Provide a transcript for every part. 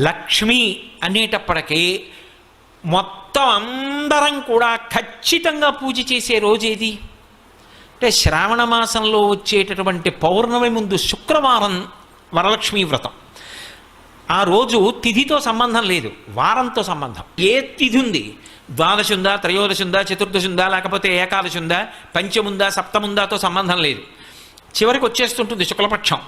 లక్ష్మి అనేటప్పటికీ మొత్తం అందరం కూడా ఖచ్చితంగా పూజ చేసే రోజేది అంటే శ్రావణ మాసంలో వచ్చేటటువంటి పౌర్ణమి ముందు శుక్రవారం వరలక్ష్మీ వ్రతం. ఆ రోజు తిథితో సంబంధం లేదు, వారంతో సంబంధం. ఏ తిథి ఉంది, ద్వాదశి ఉందా, త్రయోదశి ఉందా, చతుర్దశి ఉందా, లేకపోతే ఏకాదశి ఉందా, పంచముందా, సప్తముందాతో సంబంధం లేదు. చివరికి వచ్చేస్తుంటుంది శుక్లపక్షం.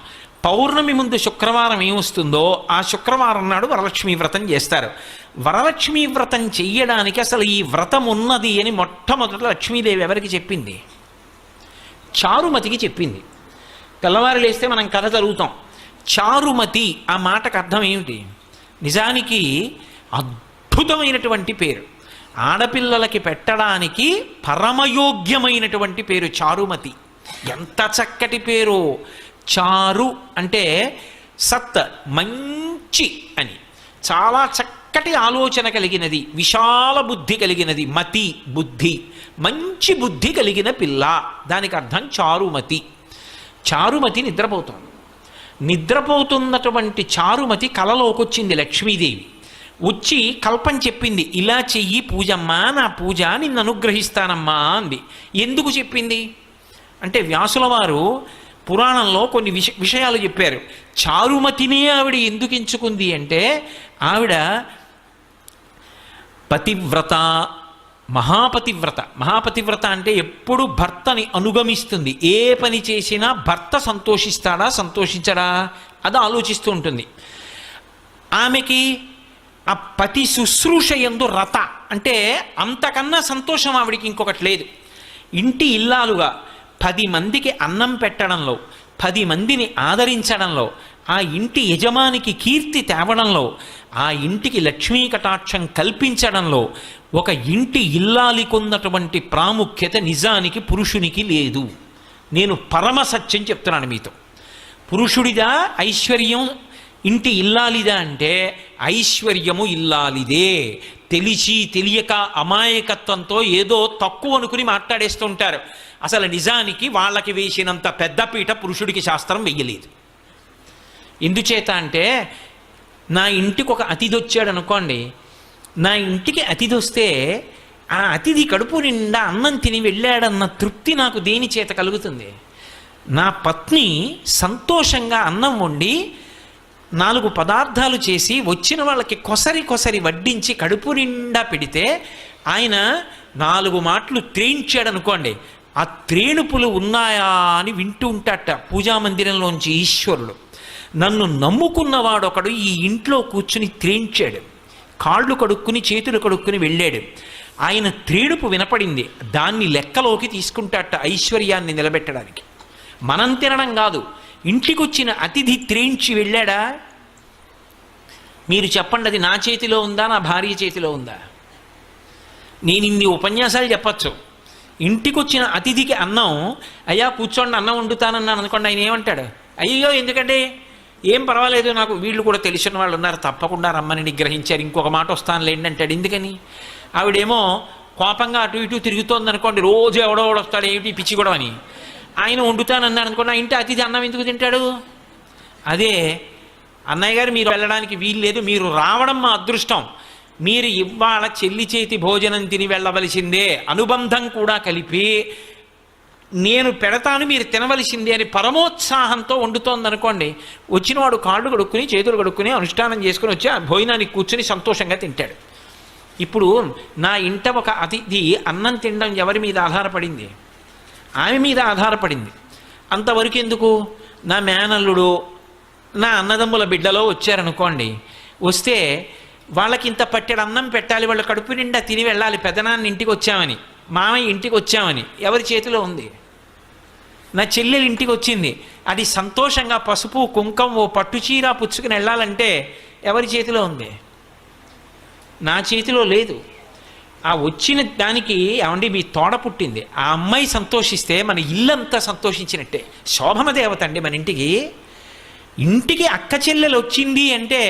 పౌర్ణమి ముందు శుక్రవారం ఏమొస్తుందో ఆ శుక్రవారం నాడు వరలక్ష్మీ వ్రతం చేస్తారు. వరలక్ష్మీ వ్రతం చెయ్యడానికి అసలు ఈ వ్రతం ఉన్నది అని మొట్టమొదట లక్ష్మీదేవి ఎవరికి చెప్పింది? చారుమతికి చెప్పింది. తెల్లవారు లేస్తే మనం కథ చదువుతాం. చారుమతి ఆ మాటకు అర్థం ఏమిటి? నిజానికి అద్భుతమైనటువంటి పేరు, ఆడపిల్లలకి పెట్టడానికి పరమయోగ్యమైనటువంటి పేరు చారుమతి. ఎంత చక్కటి పేరు! చారు అంటే సత్, మంచి అని, చాలా చక్కటి ఆలోచన కలిగినది, విశాల బుద్ధి కలిగినది. మతి బుద్ధి, మంచి బుద్ధి కలిగిన పిల్ల, దానికి అర్థం చారుమతి. చారుమతి నిద్రపోతుంది. నిద్రపోతున్నటువంటి చారుమతి కలలోకి వచ్చింది లక్ష్మీదేవి. వచ్చి కల్పం చెప్పింది, ఇలా చెయ్యి పూజమ్మా, నా పూజ నిన్ను అనుగ్రహిస్తానమ్మా అంది. ఎందుకు చెప్పింది అంటే వ్యాసుల వారు పురాణంలో కొన్ని విషయాలు చెప్పారు. చారుమతినే ఆవిడ ఎందుకు ఎంచుకుంది అంటే ఆవిడ పతివ్రత, మహాపతివ్రత. మహాపతివ్రత అంటే ఎప్పుడు భర్తని అనుగమిస్తుంది. ఏ పని చేసినా భర్త సంతోషిస్తాడా సంతోషించడా అది ఆలోచిస్తూ ఉంటుంది. ఆమెకి ఆ పతి శుశ్రూష యందు రత అంటే అంతకన్నా సంతోషం ఆవిడికి ఇంకొకటి లేదు. ఇంటి ఇల్లాలుగా 10 మందికి అన్నం పెట్టడంలో, 10 మందిని ఆదరించడంలో, ఆ ఇంటి యజమానికి కీర్తి తేవడంలో, ఆ ఇంటికి లక్ష్మీ కటాక్షం కల్పించడంలో ఒక ఇంటి ఇల్లాలికున్నటువంటి ప్రాముఖ్యత నిజానికి పురుషునికి లేదు. నేను పరమ సత్యం చెప్తున్నాను మీతో. పురుషుడిదా ఐశ్వర్యం, ఇంటి ఇల్లాలిదా అంటే ఐశ్వర్యము ఇల్లాలిదే. తెలిసి తెలియక అమాయకత్వంతో ఏదో తక్కువ అనుకుని మాట్లాడేస్తూ ఉంటారు. అసలు నిజానికి వాళ్ళకి వేసినంత పెద్దపీట పురుషుడికి శాస్త్రం వెయ్యలేదు. ఎందుచేత అంటే నా ఇంటికి ఒక అతిథి వచ్చాడు అనుకోండి, నా ఇంటికి అతిథి వస్తే ఆ అతిథి కడుపు నిండా అన్నం తిని వెళ్ళాడన్న తృప్తి నాకు దేని చేత కలుగుతుంది? నా పత్ని సంతోషంగా అన్నం వండి 4 పదార్థాలు చేసి వచ్చిన వాళ్ళకి కొసరి వడ్డించి కడుపు నిండా పెడితే ఆయన 4 మాటలు త్రేయించాడు అనుకోండి, ఆ త్రేణుపులు ఉన్నాయా అని వింటూ ఉంటాట పూజామందిరంలోంచి ఈశ్వరుడు. నన్ను నమ్ముకున్నవాడొకడు ఈ ఇంట్లో కూర్చుని త్రేయించాడు, కాళ్ళు కడుక్కుని చేతులు కడుక్కుని వెళ్ళాడు. ఆయన త్రేణుపు వినపడింది, దాన్ని లెక్కలోకి తీసుకుంటాట ఐశ్వర్యాన్ని నిలబెట్టడానికి. మనం తినడం కాదు, ఇంటికొచ్చిన అతిథి త్రేయించి వెళ్ళాడా? మీరు చెప్పండి, అది నా చేతిలో ఉందా, నా భార్య చేతిలో ఉందా? నేను ఇన్ని ఉపన్యాసాలు చెప్పచ్చు. ఇంటికొచ్చిన అతిథికి అన్నం, అయ్యా కూర్చోండి అన్నం వండుతానన్నాను అనుకోండి, ఆయన ఏమంటాడు? అయ్యో ఎందుకంటే ఏం పర్వాలేదు, నాకు వీళ్ళు కూడా తెలిసిన వాళ్ళు ఉన్నారు, తప్పకుండా రమ్మని నిగ్రహించారు, ఇంకొక మాట వస్తానులేండి అంటాడు. ఎందుకని? ఆవిడేమో కోపంగా అటు ఇటు తిరుగుతోంది అనుకోండి, రోజు ఎవడో వస్తాడు, ఏమిటి పిచ్చి కూడా అని. ఆయన వండుతానన్నాడు అనుకోండి, ఆ ఇంటి అతిథి అన్నం ఎందుకు తింటాడు? అదే అన్నయ్య గారు మీరు వెళ్ళడానికి వీలు లేదు, మీరు రావడం మా అదృష్టం, మీరు ఇవాళ చెల్లి చేతి భోజనం తిని వెళ్ళవలసిందే, అనుబంధం కూడా కలిపి నేను పెడతాను మీరు తినవలసిందే అని పరమోత్సాహంతో వండుతోందనుకోండి, వచ్చినవాడు కాళ్ళు కడుక్కుని చేతులు కడుక్కుని అనుష్ఠానం చేసుకుని వచ్చి ఆ భోజనానికి కూర్చుని సంతోషంగా తింటాడు. ఇప్పుడు నా ఇంట ఒక అతిథి అన్నం తినడం ఎవరి మీద ఆధారపడింది? ఆమె మీద ఆధారపడింది. అంతవరకు ఎందుకు? నా మేనల్లుడు, నా అన్నదమ్ముల బిడ్డలో వచ్చారనుకోండి, వస్తే వాళ్ళకి ఇంత పట్టెడు అన్నం పెట్టాలి, వాళ్ళు కడుపు నిండా తిని వెళ్ళాలి, పెదనాన్న ఇంటికి వచ్చామని, మామయ్య ఇంటికి వచ్చామని. ఎవరి చేతిలో ఉంది? నా చెల్లెలు ఇంటికి వచ్చింది, అది సంతోషంగా పసుపు కుంకం ఓ పట్టుచీర పుచ్చుకుని వెళ్ళాలంటే ఎవరి చేతిలో ఉంది? నా చేతిలో లేదు. ఆ వచ్చిన దానికి ఏమండి మీ తోడ పుట్టింది, ఆ అమ్మాయి సంతోషిస్తే మన ఇల్లంతా సంతోషించినట్టే. శోభన దేవత అండి మన ఇంటికి. ఇంటికి అక్క చెల్లెలు వచ్చింది అంటే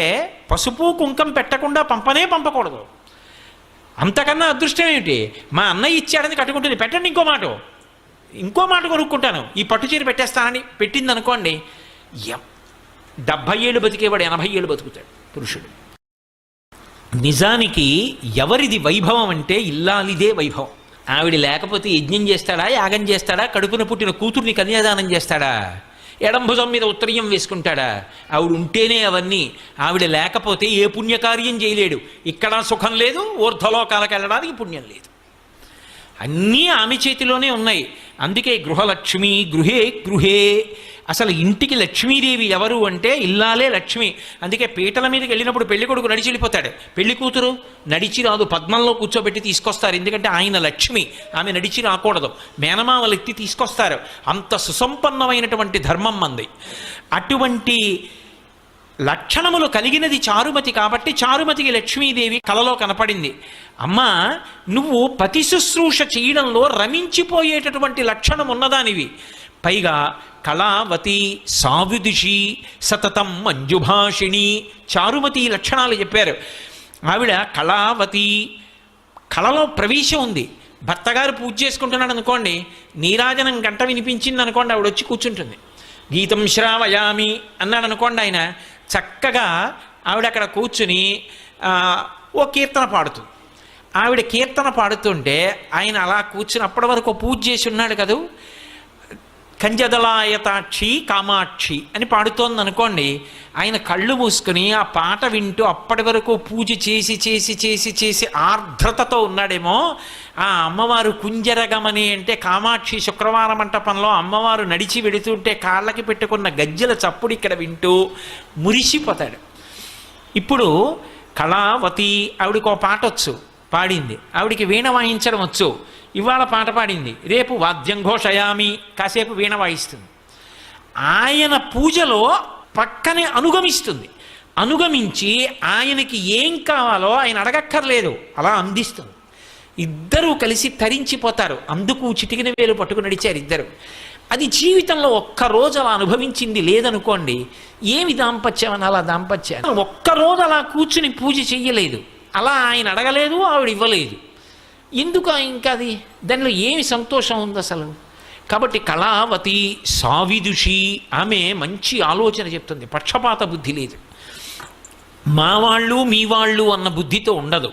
పసుపు కుంకం పెట్టకుండా పంపకూడదు. అంతకన్నా అదృష్టం ఏమిటి? మా అన్నయ్య ఇచ్చాడని కట్టుకుంటుంది, పెట్టండి ఇంకో మాట కొనుక్కుంటాను, ఈ పట్టు చీర పెట్టేస్తానని పెట్టింది అనుకోండి, 70 ఏళ్ళు బతికేవాడు 80 ఏళ్ళు బతుకుతాడు పురుషుడు. నిజానికి ఎవరిది వైభవం అంటే ఇల్లాలిదే వైభవం. ఆవిడ లేకపోతే యజ్ఞం చేస్తాడా, యాగం చేస్తాడా, కడుపున పుట్టిన కూతుర్ని కన్యాదానం చేస్తాడా, ఎడంభుజం మీద ఉత్తరీయం వేసుకుంటాడా? ఆవిడ ఉంటేనే అవన్నీ. ఆవిడ లేకపోతే ఏ పుణ్యకార్యం చేయలేడు. ఇక్కడ సుఖం లేదు, ఊర్ధ్వలోకాలకు వెళ్ళడానికి పుణ్యం లేదు. అన్నీ ఆమె చేతిలోనే ఉన్నాయి. అందుకే గృహలక్ష్మి గృహే గృహే. అసలు ఇంటికి లక్ష్మీదేవి ఎవరు అంటే ఇల్లాలే లక్ష్మి. అందుకే పీటల మీదకి వెళ్ళినప్పుడు పెళ్లి కొడుకు నడిచి వెళ్ళిపోతాడు, పెళ్లి కూతురు నడిచి రాదు, పద్మంలో కూర్చోబెట్టి తీసుకొస్తారు. ఎందుకంటే ఆయన లక్ష్మి, ఆమె నడిచి రాకూడదు. మేనమామలు ఎత్తి తీసుకొస్తారు. అంత సుసంపన్నమైనటువంటి ధర్మం మంది. అటువంటి లక్షణములు కలిగినది చారుమతి కాబట్టి చారుమతికి లక్ష్మీదేవి కలలో కనపడింది. అమ్మా, నువ్వు పతి శుశ్రూష చేయడంలో రమించిపోయేటటువంటి లక్షణం ఉన్నదానివి. పైగా కళావతి సావిదుషి సతతం మంజుభాషిణి చారుమతి లక్షణాలు చెప్పారు. ఆవిడ కళావతి, కళలో ప్రవేశం ఉంది. భర్తగారు పూజ చేసుకుంటున్నాడు అనుకోండి, నీరాజనం గంట వినిపించింది అనుకోండి, ఆవిడ వచ్చి కూర్చుంటుంది. గీతం శ్రావయామి అన్నాడు అనుకోండి, ఆయన చక్కగా ఆవిడ అక్కడ కూర్చుని ఓ కీర్తన పాడుతుంది. ఆవిడ కీర్తన పాడుతుంటే ఆయన అలా కూర్చుని అప్పటి వరకు పూజ చేసి ఉన్నాడు కదూ, కంజదలాయతాక్షి కామాక్షి అని పాడుతోంది అనుకోండి, ఆయన కళ్ళు మూసుకుని ఆ పాట వింటూ అప్పటి వరకు పూజ చేసి చేసి చేసి చేసి ఆర్ద్రతతో ఉన్నాడేమో. ఆ అమ్మవారు కుంజరగమని అంటే కామాక్షి శుక్రవార మంటపంలో అమ్మవారు నడిచి వెడుతుంటే కాళ్ళకి పెట్టుకున్న గజ్జెల చప్పుడు ఇక్కడ వింటూ మురిసిపోతాడు. ఇప్పుడు కళావతి ఆవిడకి ఒక పాట వచ్చు, పాడింది. ఆవిడికి వీణ వాయించడం వచ్చు, ఇవాళ పాట పాడింది. రేపు వాద్యం ఘోషయామి, కాసేపు వీణ వాయిస్తుంది. ఆయన పూజలో పక్కనే అనుగమిస్తుంది. అనుగమించి ఆయనకి ఏం కావాలో ఆయన అడగక్కర్లేదు, అలా అందిస్తుంది. ఇద్దరూ కలిసి తరించిపోతారు. అందుకు చిటికిన వేలు పట్టుకుని నడిచారు ఇద్దరు. అది జీవితంలో ఒక్కరోజు అలా అనుభవించింది లేదనుకోండి, ఏమి దాంపత్యం అని అలా దాంపత్యం. ఒక్కరోజు అలా కూర్చుని పూజ చెయ్యలేదు, అలా ఆయన అడగలేదు, ఆవిడ ఇవ్వలేదు. ఎందుకు ఇంకా అది, దానిలో ఏమి సంతోషం ఉంది అసలు? కాబట్టి కళావతి సావిదుషి, ఆమె మంచి ఆలోచన చెప్తుంది. పక్షపాత బుద్ధి లేదు, మా వాళ్ళు మీ వాళ్ళు అన్న బుద్ధితో ఉండదు.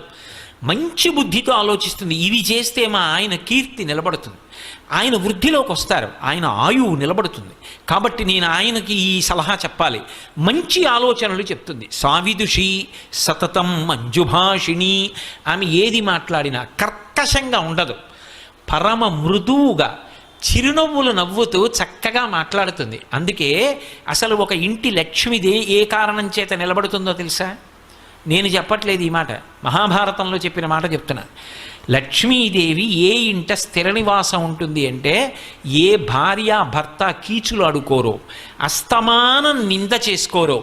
మంచి బుద్ధితో ఆలోచిస్తుంది. ఇవి చేస్తే మా ఆయన కీర్తి నిలబడుతుంది, ఆయన వృద్ధిలోకి వస్తారు, ఆయన ఆయువు నిలబడుతుంది. కాబట్టి నేను ఆయనకి ఈ సలహా చెప్పాలి. మంచి ఆలోచనలు చెప్తుంది. సావిదుషి సతతం మంజుభాషిణి. ఆమె ఏది మాట్లాడినా కర్కశంగా ఉండదు, పరమ మృదువుగా చిరునవ్వులు నవ్వుతూ చక్కగా మాట్లాడుతుంది. అందుకే అసలు ఒక ఇంటి లక్ష్మిదే ఏ కారణం చేత నిలబడుతుందో తెలుసా? నేను చెప్పట్లేదు ఈ మాట, మహాభారతంలో చెప్పిన మాట చెప్తున్నా. లక్ష్మీదేవి ఏ ఇంట స్థిర నివాసం ఉంటుంది అంటే, ఏ భార్య భర్త కీచులు అడుకోరో, అస్తమానం నింద చేసుకోరో.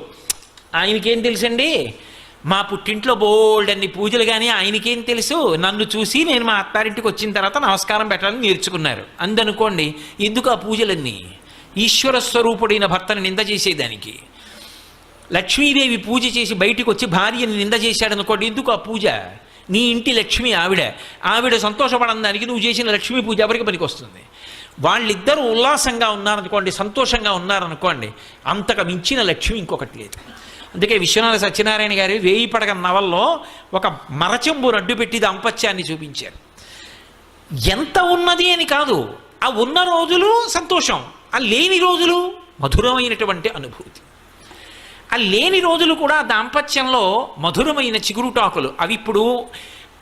ఆయనకేం తెలుసండి, మా పుట్టింట్లో బోల్డన్ని పూజలు, కానీ ఆయనకేం తెలుసు, నన్ను చూసి నేను మా అత్తారింటికి వచ్చిన తర్వాత నమస్కారం పెట్టాలని నేర్చుకున్నారు అందనుకోండి. ఎందుకు ఆ పూజలన్నీ? ఈశ్వర స్వరూపుడైన భర్తను నింద చేసేదానికి. లక్ష్మీదేవి పూజ చేసి బయటికి వచ్చి భార్యని నింద చేశాడనుకోండి, ఎందుకు ఆ పూజ? నీ ఇంటి లక్ష్మి ఆవిడ సంతోషపడడానికి నువ్వు చేసిన లక్ష్మీ పూజ ఎవరికి పనికి వస్తుంది? వాళ్ళిద్దరూ ఉల్లాసంగా ఉన్నారనుకోండి, సంతోషంగా ఉన్నారనుకోండి, అంతకు మించిన లక్ష్మి ఇంకొకటి లేదు. అందుకే విశ్వనాథ సత్యనారాయణ గారి 1000 పడగ నవల్లో ఒక మరచెంబు అడ్డు పెట్టి దాంపత్యాన్ని చూపించారు. ఎంత ఉన్నది అని కాదు, ఆ ఉన్న రోజులు సంతోషం, ఆ లేని రోజులు మధురమైనటువంటి అనుభూతి. ఆ లేని రోజులు కూడా దాంపత్యంలో మధురమైన చిగురుటాకులు, అవి ఇప్పుడు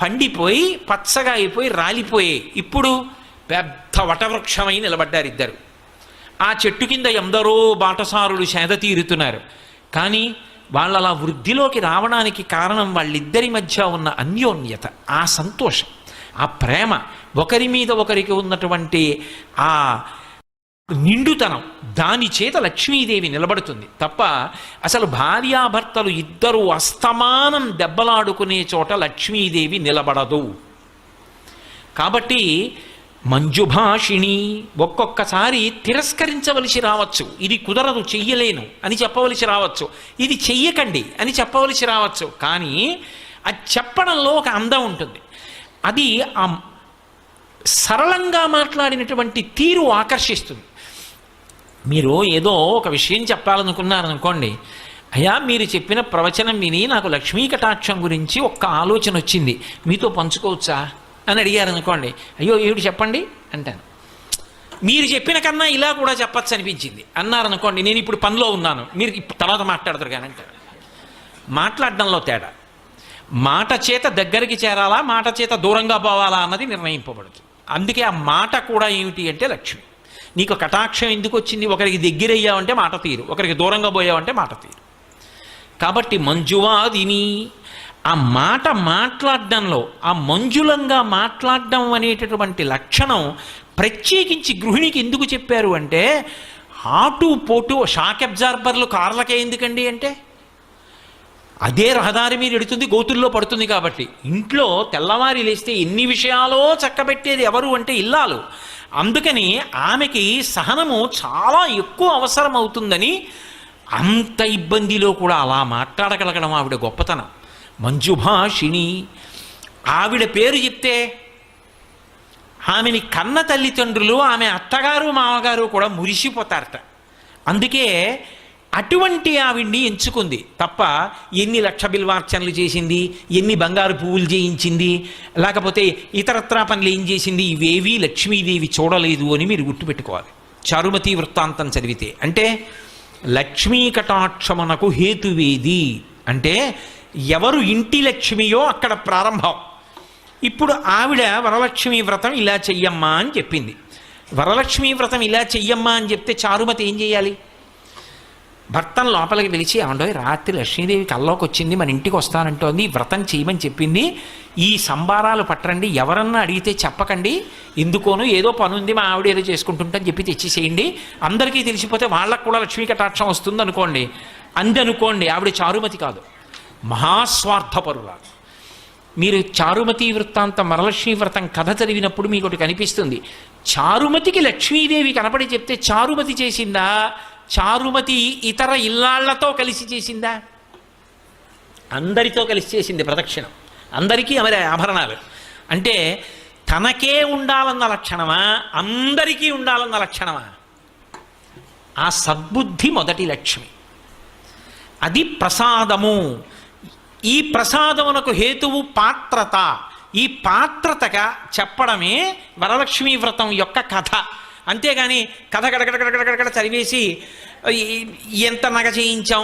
పండిపోయి పచ్చగా అయిపోయి రాలిపోయి ఇప్పుడు పెద్ద వటవృక్షమై నిలబడ్డారు ఇద్దరు. ఆ చెట్టు కింద ఎందరో బాటసారులు సేద తీరుతున్నారు. కానీ వాళ్ళు అలా వృద్ధిలోకి రావడానికి కారణం వాళ్ళిద్దరి మధ్య ఉన్న అన్యోన్యత, ఆ సంతోషం, ఆ ప్రేమ, ఒకరి మీద ఒకరికి ఉన్నటువంటి ఆ నిండుతనం, దాని చేత లక్ష్మీదేవి నిలబడుతుంది తప్ప అసలు భార్యాభర్తలు ఇద్దరూ అస్తమానం దెబ్బలాడుకునే చోట లక్ష్మీదేవి నిలబడదు. కాబట్టి మంజుభాషిణి, ఒక్కొక్కసారి తిరస్కరించవలసి రావచ్చు, ఇది కుదరదు చెయ్యలేను అని చెప్పవలసి రావచ్చు, ఇది చెయ్యకండి అని చెప్పవలసి రావచ్చు. కానీ అది చెప్పడంలో ఒక అందం ఉంటుంది. అది ఆ సరళంగా మాట్లాడినటువంటి తీరు ఆకర్షిస్తుంది. మీరు ఏదో ఒక విషయం చెప్పాలనుకున్నారనుకోండి, అయ్యా మీరు చెప్పిన ప్రవచనం విని నాకు లక్ష్మీ కటాక్షం గురించి ఒక్క ఆలోచన వచ్చింది, మీతో పంచుకోవచ్చా అని అడిగారు అనుకోండి. అయ్యో ఏమిటి చెప్పండి అంటాను. మీరు చెప్పిన కన్నా ఇలా కూడా చెప్పచ్చు అనిపించింది అన్నారనుకోండి, నేను ఇప్పుడు పనిలో ఉన్నాను, మీరు తర్వాత మాట్లాడతారు కానీ అంటారు. మాట్లాడడంలో తేడా. మాట చేత దగ్గరికి చేరాలా, మాట చేత దూరంగా పోవాలా అన్నది నిర్ణయింపబడుతుంది. అందుకే ఆ మాట కూడా ఏమిటి అంటే లక్ష్మి. నీకు కటాక్షం ఎందుకు వచ్చింది? ఒకరికి దగ్గరయ్యావంటే మాట తీరు, ఒకరికి దూరంగా పోయావంటే మాట తీరు. కాబట్టి మంజువాదిని, ఆ మాట మాట్లాడడంలో ఆ మంజులంగా మాట్లాడడం అనేటటువంటి లక్షణం ప్రత్యేకించి గృహిణికి ఎందుకు చెప్పారు అంటే, ఆటు పోటు షాక్ అబ్జార్బర్లు కార్లకే ఎందుకండి అంటే, అదే రహదారి మీద ఎడుతుంది, గోతుల్లో పడుతుంది కాబట్టి. ఇంట్లో తెల్లవారి లేస్తే ఎన్ని విషయాలో చక్కబెట్టేది ఎవరు అంటే ఇల్లాలు. అందుకని ఆమెకి సహనము చాలా ఎక్కువ అవసరం అవుతుందని అంత ఇబ్బందిలో కూడా అలా మాట్లాడగలగడం ఆవిడ గొప్పతనం. మంజుభాషిణి, ఆవిడ పేరు చెప్తే ఆమెని కన్న తల్లిదండ్రులు, ఆమె అత్తగారు మామగారు కూడా మురిసిపోతారట. అందుకే అటువంటి ఆవిడ్ని ఎంచుకుంది తప్ప ఎన్ని లక్ష బిల్వార్చనలు చేసింది, ఎన్ని బంగారు పువ్వులు చేయించింది, లేకపోతే ఇతరత్రా పనులు ఏం చేసింది, ఇవేవీ లక్ష్మీదేవి చూడలేదు అని మీరు గుర్తుపెట్టుకోవాలి. చారుమతి వృత్తాంతం చదివితే. అంటే లక్ష్మీ కటాక్షమునకు హేతువేది అంటే ఎవరు ఇంటి లక్ష్మియో అక్కడ ప్రారంభం. ఇప్పుడు ఆవిడ వరలక్ష్మీ వ్రతం ఇలా చెయ్యమ్మా అని చెప్పింది. వరలక్ష్మీ వ్రతం ఇలా చెయ్యమ్మా అని చెప్తే చారుమతి ఏం చేయాలి? భర్తను లోపలికి పిలిచి, ఏమండో రాత్రి లక్ష్మీదేవి కల్లోకి వచ్చింది, మన ఇంటికి వస్తానంటోంది, వ్రతం చేయమని చెప్పింది, ఈ సంబారాలు పట్టరండి, ఎవరన్నా అడిగితే చెప్పకండి, ఎందుకోను ఏదో పని ఉంది మా ఆవిడ ఏదో చేసుకుంటుంటని చెప్పి తెచ్చేసేయండి, అందరికీ తెలిసిపోతే వాళ్ళకు కూడా లక్ష్మీ కటాక్షం వస్తుంది అనుకోండి. అందనుకోండి, ఆవిడ చారుమతి కాదు, మహాస్వార్థపరురాలు. మీరు చారుమతి వృత్తాంతం వరలక్ష్మీ వ్రతం కథ చదివినప్పుడు మీకు ఒకటి కనిపిస్తుంది. చారుమతికి లక్ష్మీదేవి కనపడి చెప్తే చారుమతి చేసిందా, చారుమతి ఇతర ఇల్లాళ్లతో కలిసి చేసిందా? అందరితో కలిసి చేసింది ప్రదక్షిణం, అందరికీ ఆమె ఆభరణాలు. అంటే తనకే ఉండాలన్న లక్షణమా, అందరికీ ఉండాలన్న లక్షణమా? ఆ సద్బుద్ధి మొదటి లక్ష్మి. అది ప్రసాదము. ఈ ప్రసాదమునకు హేతువు పాత్రత. ఈ పాత్రతగా చెప్పడమే వరలక్ష్మీ వ్రతం యొక్క కథ. అంతేగాని కథ గడగడగడగడగడ చదివేసి ఎంత నగ చేయించాం,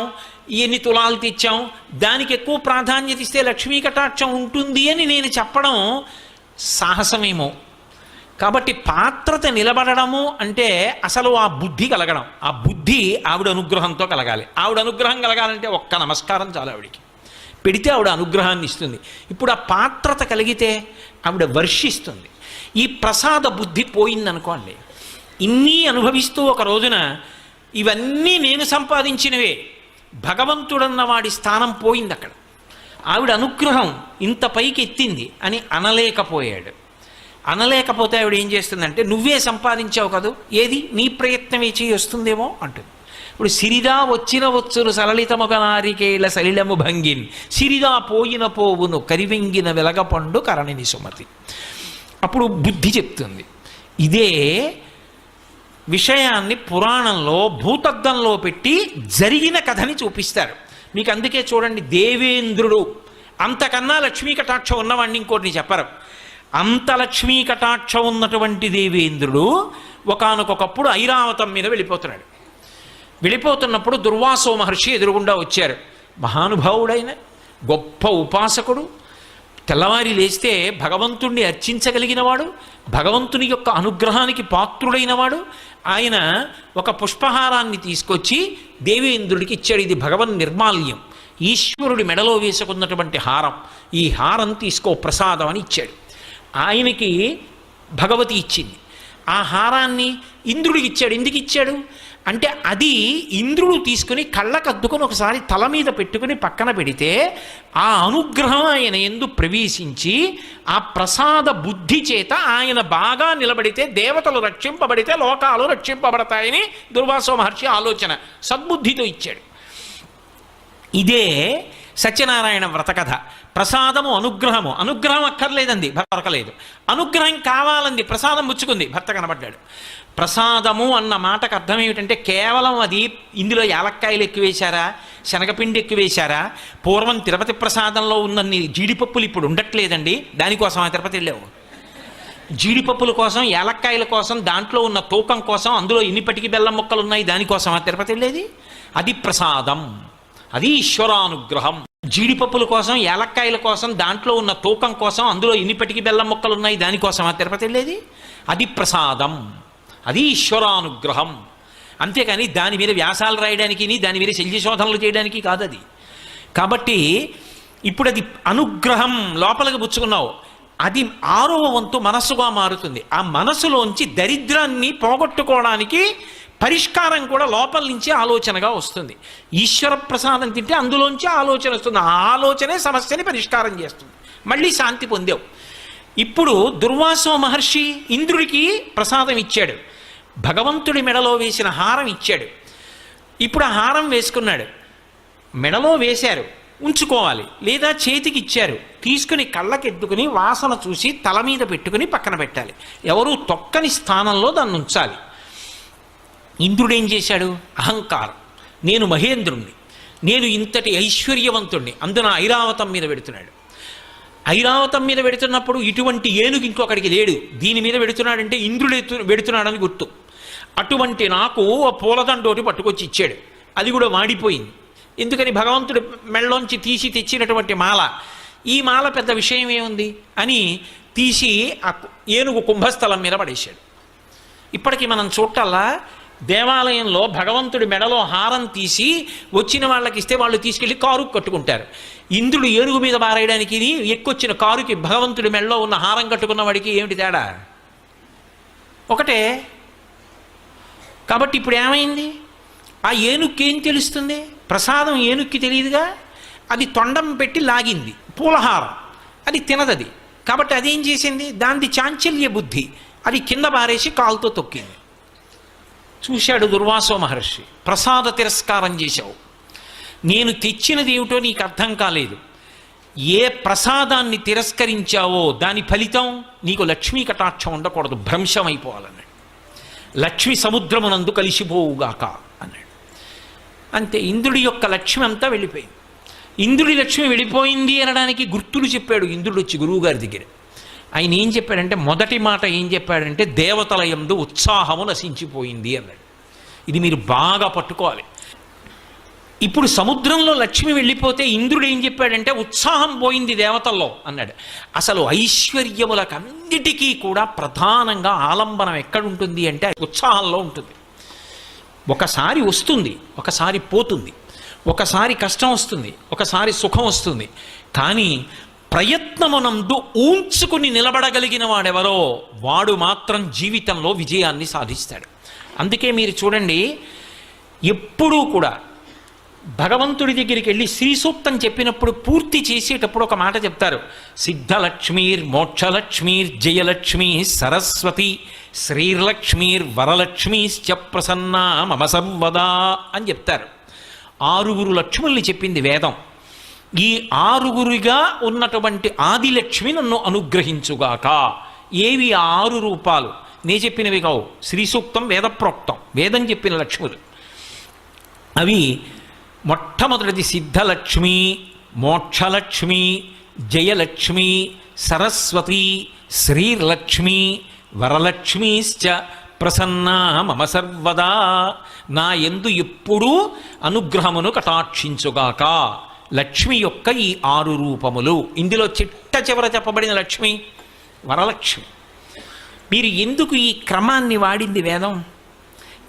ఎన్ని తులాలు తెచ్చాం, దానికి ఎక్కువ ప్రాధాన్యత ఇస్తే లక్ష్మీ కటాక్షం ఉంటుంది అని నేను చెప్పడం సాహసమేమో. కాబట్టి పాత్రత నిలబడము అంటే అసలు ఆ బుద్ధి కలగడం. ఆ బుద్ధి ఆవిడ అనుగ్రహంతో కలగాలి. ఆవిడ అనుగ్రహం కలగాలంటే ఒక్క నమస్కారం చాలు ఆవిడికి, పెడితే ఆవిడ అనుగ్రహాన్ని ఇస్తుంది. ఇప్పుడు ఆ పాత్రత కలిగితే ఆవిడ వర్షిస్తుంది. ఈ ప్రసాద బుద్ధి పోయిందనుకోండి, ఇన్ని అనుభవిస్తూ ఒక రోజున ఇవన్నీ నేను సంపాదించినవే, భగవంతుడన్న వాడి స్థానం పోయింది అక్కడ. ఆవిడ అనుగ్రహం ఇంత పైకి ఎత్తింది అని అనలేకపోయాడు. అనలేకపోతే ఆవిడ ఏం చేస్తుందంటే, నువ్వే సంపాదించావు కదూ, ఏది నీ ప్రయత్నమే చేయి వస్తుందేమో అంటుంది. ఇప్పుడు సిరిదా వచ్చిన వచ్చును సలలితముగ నారికేళ సలిలము భంగిన్, సిరిదా పోయిన పోవును కరివెంగిన వెలగపండు కరణిని సుమతి. అప్పుడు బుద్ధి చెప్తుంది. ఇదే విషయాన్ని పురాణంలో భూతద్దంలో పెట్టి జరిగిన కథని చూపిస్తారు మీకు. అందుకే చూడండి, దేవేంద్రుడు, అంతకన్నా లక్ష్మీ కటాక్షం ఉన్నవాడిని ఇంకోటిని చెప్పరు. అంత లక్ష్మీ కటాక్షం ఉన్నటువంటి దేవేంద్రుడు ఒకానొకప్పుడు ఐరావతం మీద వెళ్ళిపోతున్నాడు. వెళ్ళిపోతున్నప్పుడు దుర్వాసో మహర్షి ఎదురుగుండా వచ్చారు. మహానుభావుడైన గొప్ప ఉపాసకుడు, తెల్లవారి లేస్తే భగవంతుణ్ణి అర్చించగలిగినవాడు, భగవంతుని యొక్క అనుగ్రహానికి పాత్రుడైనవాడు. ఆయన ఒక పుష్పహారాన్ని తీసుకొచ్చి దేవేంద్రుడికి ఇచ్చాడు. ఇది భగవన్ నిర్మాల్యం, ఈశ్వరుడి మెడలో వేసుకున్నటువంటి హారం. ఈ హారం తీసుకో ప్రసాదం అని ఇచ్చాడు. ఆయనకి భగవతి ఇచ్చింది. ఆ హారాన్ని ఇంద్రుడికి ఇచ్చాడు. ఎందుకు ఇచ్చాడు అంటే, అది ఇంద్రుడు తీసుకుని కళ్ళకద్దుకొని ఒకసారి తల మీద పెట్టుకుని పక్కన పెడితే ఆ అనుగ్రహం ఆయన యందు ప్రవేశించి ఆ ప్రసాద బుద్ధి చేత ఆయన బాగా నిలబడితే దేవతలు రక్షింపబడితే లోకాలు రక్షింపబడతాయని దుర్వాసో మహర్షి ఆలోచన సద్బుద్ధితో ఇచ్చాడు. ఇదే సత్యనారాయణ వ్రతకథ. ప్రసాదము అనుగ్రహము. అనుగ్రహం అక్కర్లేదండి, భర్త దొరకలేదు. అనుగ్రహం కావాలంది, ప్రసాదం పుచ్చుకుంది, భర్త కనబడ్డాడు. ప్రసాదము అన్న మాటకు అర్థం ఏమిటంటే కేవలం అది ఇందులో యాలక్కాయలు ఎక్కువేశారా, శనగపిండి ఎక్కువేశారా, పూర్వం తిరుపతి ప్రసాదంలో ఉన్నన్ని జీడిపప్పులు ఇప్పుడు ఉండట్లేదండి, దానికోసం ఆ తిరుపతి వెళ్ళావు. జీడిపప్పుల కోసం, యాలక్కాయల కోసం, దాంట్లో ఉన్న తూకం కోసం, అందులో ఇన్నిపటికి బెల్లం ముక్కలు ఉన్నాయి, దానికోసం ఆ తిరుపతి వెళ్ళేది. అది ప్రసాదం, అది ఈశ్వరానుగ్రహం. జీడిపప్పుల కోసం, యాలక్కాయల కోసం, దాంట్లో ఉన్న తూకం కోసం, అందులో ఇన్నిపటికి బెల్లం ముక్కలు ఉన్నాయి, దానికోసం ఆ తిరుపతి వెళ్ళేది. అది ప్రసాదం, అది ఈశ్వరానుగ్రహం. అంతేకాని దాని మీద వ్యాసాలు రాయడానికి, దాని మీద శల్యశోధనలు చేయడానికి కాదు అది. కాబట్టి ఇప్పుడు అది అనుగ్రహం లోపలికి పుచ్చుకున్నావు, అది 6వ వంతు మనస్సుగా మారుతుంది. ఆ మనసులోంచి దరిద్రాన్ని పోగొట్టుకోవడానికి పరిష్కారం కూడా లోపల నుంచి ఆలోచనగా వస్తుంది. ఈశ్వర ప్రసాదం తింటే అందులోంచి ఆలోచన వస్తుంది, ఆ ఆలోచనే సమస్యని పరిష్కారం చేస్తుంది. మళ్ళీ శాంతి పొందావు. ఇప్పుడు దుర్వాసో మహర్షి ఇంద్రుడికి ప్రసాదం ఇచ్చాడు, భగవంతుడి మెడలో వేసిన హారం ఇచ్చాడు. ఇప్పుడు ఆ హారం వేసుకున్నాడు, మెడలో వేశారు, ఉంచుకోవాలి, లేదా చేతికి ఇచ్చారు, తీసుకుని కళ్ళకెత్తుకుని వాసన చూసి తల మీద పెట్టుకుని పక్కన పెట్టాలి, ఎవరు తొక్కని స్థానంలో దాన్ని ఉంచాలి. ఇంద్రుడు ఏం చేశాడు? అహంకారం, నేను మహేంద్రుణ్ణి, నేను ఇంతటి ఐశ్వర్యవంతుణ్ణి, అందున ఐరావతం మీద పెడుతున్నాడు. ఐరావతం మీద పెడుతున్నప్పుడు ఇటువంటి ఏనుగు ఇంకొకడికి లేడు, దీని మీద పెడుతున్నాడంటే ఇంద్రుడు పెడుతున్నాడని గుర్తు. అటువంటి నాకు పూలదండోటి పట్టుకొచ్చి ఇచ్చాడు, అది కూడా వాడిపోయింది. ఎందుకని? భగవంతుడు మెళ్ళలోంచి తీసి తెచ్చినటువంటి మాల, ఈ మాల పెద్ద విషయం ఏముంది అని తీసి ఆ ఏనుగు కుంభస్థలం మీద పడేశాడు. ఇప్పటికీ మనం చూడాలా, దేవాలయంలో భగవంతుడి మెడలో హారం తీసి వచ్చిన వాళ్ళకి ఇస్తే వాళ్ళు తీసుకెళ్ళి కారుకు కట్టుకుంటారు. ఇంద్రుడు ఏనుగు మీద పారేయడానికి ఎక్కొచ్చిన కారుకి భగవంతుడి మెడలో ఉన్న హారం కట్టుకున్న వాడికి ఏమిటి తేడా? ఒకటే. కాబట్టి ఇప్పుడు ఏమైంది? ఆ ఏనుక్కి ఏం తెలుస్తుంది? ప్రసాదం ఏనుక్కి తెలియదుగా, అది తొండం పెట్టి లాగింది పూలహారం, అది తినదది. కాబట్టి అదేం చేసింది? దానిది చాంచల్య బుద్ధి, అది కింద పారేసి కాలుతో తొక్కింది. చూశాడు దుర్వాసో మహర్షి, ప్రసాద తిరస్కారం చేశావు, నేను తెచ్చినది ఏమిటో నీకు అర్థం కాలేదు. ఏ ప్రసాదాన్ని తిరస్కరించావో దాని ఫలితం నీకు లక్ష్మీ కటాక్షం ఉండకూడదు, భ్రంశం అయిపోవాలన్నాడు. లక్ష్మి సముద్రమునందు కలిసిపోవుగాక అన్నాడు. అంతే, ఇంద్రుడి యొక్క లక్ష్మి అంతా వెళ్ళిపోయింది. ఇంద్రుడి లక్ష్మి వెళ్ళిపోయింది అనడానికి గుర్తులు చెప్పాడు ఇంద్రుడు వచ్చి గురువుగారి దగ్గర. ఆయన ఏం చెప్పాడంటే, మొదటి మాట ఏం చెప్పాడంటే, దేవతల యందు ఉత్సాహము నశించిపోయింది అన్నాడు. ఇది మీరు బాగా పట్టుకోవాలి. ఇప్పుడు సముద్రంలో లక్ష్మి వెళ్ళిపోతే ఇంద్రుడు ఏం చెప్పాడంటే, ఉత్సాహం పోయింది దేవతల్లో అన్నాడు. అసలు ఐశ్వర్యములకన్నిటికీ కూడా ప్రధానంగా ఆలంబనం ఎక్కడుంటుంది అంటే ఉత్సాహంలో ఉంటుంది. ఒకసారి వస్తుంది, ఒకసారి పోతుంది, ఒకసారి కష్టం వస్తుంది, ఒకసారి సుఖం వస్తుంది. కానీ ప్రయత్నమునందు ఊంచుకుని నిలబడగలిగిన వాడెవరో వాడు మాత్రం జీవితంలో విజయాన్ని సాధిస్తాడు. అందుకే మీరు చూడండి, ఎప్పుడూ కూడా భగవంతుడి దగ్గరికి వెళ్ళి శ్రీ సూక్తం చెప్పినప్పుడు పూర్తి చేసేటప్పుడు ఒక మాట చెప్తారు, సిద్ధలక్ష్మీర్ మోక్షలక్ష్మీర్ జయలక్ష్మీ సరస్వతి శ్రీర్లక్ష్మీర్ వరలక్ష్మీశ్చ ప్రసన్నా మమ సర్వదా అని చెప్తారు. 6 లక్ష్ముల్ని చెప్పింది వేదం. ఈ 6 ఉన్నటువంటి ఆదిలక్ష్మి నన్ను అనుగ్రహించుగాక. ఏవి ఆ 6 రూపాలు? నే చెప్పినవి కావు, శ్రీ సూక్తం వేదప్రోక్తం, వేదం చెప్పిన లక్ష్ములు. అవి మొట్టమొదటిది సిద్ధలక్ష్మి, మోక్షలక్ష్మి, జయలక్ష్మి, సరస్వతి, శ్రీర్లక్ష్మి, వరలక్ష్మీశ్చ ప్రసన్నా మమ సర్వదా. నా యందు ఎప్పుడూ అనుగ్రహమును కటాక్షించుగాక. లక్ష్మి యొక్క ఈ 6 రూపములు. ఇందులో చిట్ట చివర చెప్పబడిన లక్ష్మి వరలక్ష్మి. మీరు ఎందుకు ఈ క్రమాన్ని వాడింది వేదం?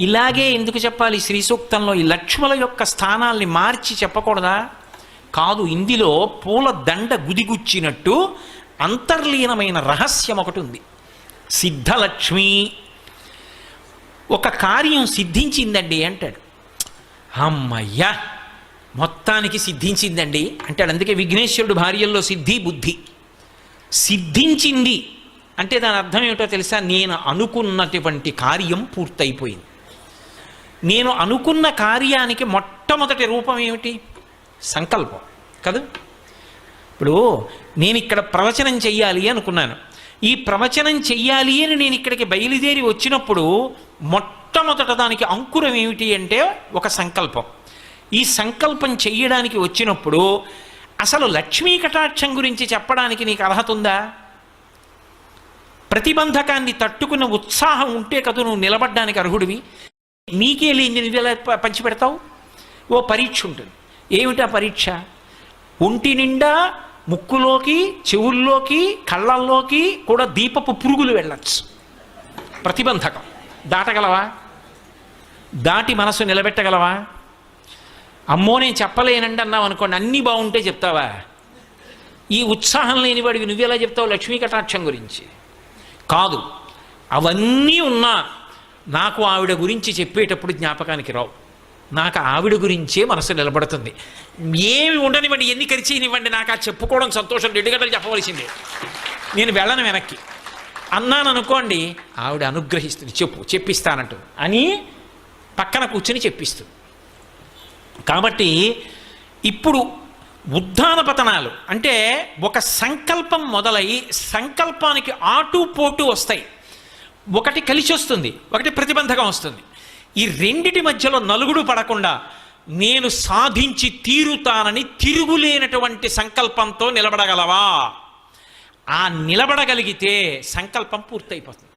ఇలాగే ఎందుకు చెప్పాలి? శ్రీ సూక్తంలో ఈ లక్ష్ముల యొక్క స్థానాల్ని మార్చి చెప్పకూడదా? కాదు, ఇందులో పూల దండ గుదిగుచ్చినట్టు అంతర్లీనమైన రహస్యం ఒకటి ఉంది. సిద్ధలక్ష్మి, ఒక కార్యం సిద్ధించిందండి అంటాడు. అమ్మయ్యా, మొత్తానికి సిద్ధించిందండి అంటాడు. అందుకే విఘ్నేశ్వరుడు భార్యల్లో సిద్ధి బుద్ధి. సిద్ధించింది అంటే దాని అర్థం ఏమిటో తెలుసా? నేను అనుకున్నటువంటి కార్యం పూర్తయిపోయింది. నేను అనుకున్న కార్యానికి మొట్టమొదటి రూపం ఏమిటి? సంకల్పం కదా. ఇప్పుడు నేను ఇక్కడ ప్రవచనం చెయ్యాలి అనుకున్నాను, ఈ ప్రవచనం చెయ్యాలి అని నేను ఇక్కడికి బయలుదేరి వచ్చినప్పుడు మొట్టమొదట దానికి అంకురం ఏమిటి అంటే ఒక సంకల్పం. ఈ సంకల్పం చెయ్యడానికి వచ్చినప్పుడు అసలు లక్ష్మీ కటాక్షం గురించి చెప్పడానికి నీకు అర్హత ఉందా? ప్రతిబంధకాన్ని తట్టుకున్న ఉత్సాహం ఉంటే కదా నువ్వు నిలబడ్డానికి అర్హుడివి. నీకే లేని నువ్వు ఎలా పంచిపెడతావు? ఓ పరీక్ష ఉంటుంది. ఏమిటా పరీక్ష? ఒంటి నిండా ముక్కులోకి, చెవుల్లోకి, కళ్ళల్లోకి కూడా దీపపు పురుగులు వెళ్ళచ్చు. ప్రతిబంధకం దాటగలవా? దాటి మనసు నిలబెట్టగలవా? అమ్మో నేను చెప్పలేనండి అన్నావు అనుకోండి, అన్నీ బాగుంటే చెప్తావా? ఈ ఉత్సాహం లేని వాడికి నువ్వెలా చెప్తావు లక్ష్మీ కటాక్షం గురించి? కాదు, అవన్నీ ఉన్నా నాకు ఆవిడ గురించి చెప్పేటప్పుడు జ్ఞాపకానికి రావు. నాకు ఆవిడ గురించే మనసు నిలబడుతుంది. ఏమి ఉండనివ్వండి, ఎన్ని ఖర్చీనివ్వండి, నాకు ఆ చెప్పుకోవడం సంతోషం, 2 గంటలు చెప్పవలసిందే, నేను వెళ్ళను వెనక్కి అన్నాను అనుకోండి, ఆవిడ అనుగ్రహిస్తుంది, చెప్పిస్తానంటూ అని పక్కన కూర్చుని చెప్పిస్తుంది. కాబట్టి ఇప్పుడు ఉద్ధాన పతనాలు అంటే ఒక సంకల్పం మొదలై సంకల్పానికి ఆటుపోటు వస్తాయి. ఒకటి కలిసి వస్తుంది, ఒకటి ప్రతిబంధకం వస్తుంది. ఈ రెండిటి మధ్యలో నలుగుడు పడకుండా నేను సాధించి తీరుతానని తిరుగులేనటువంటి సంకల్పంతో నిలబడగలవా? ఆ నిలబడగలిగితే సంకల్పం పూర్తయిపోతుంది.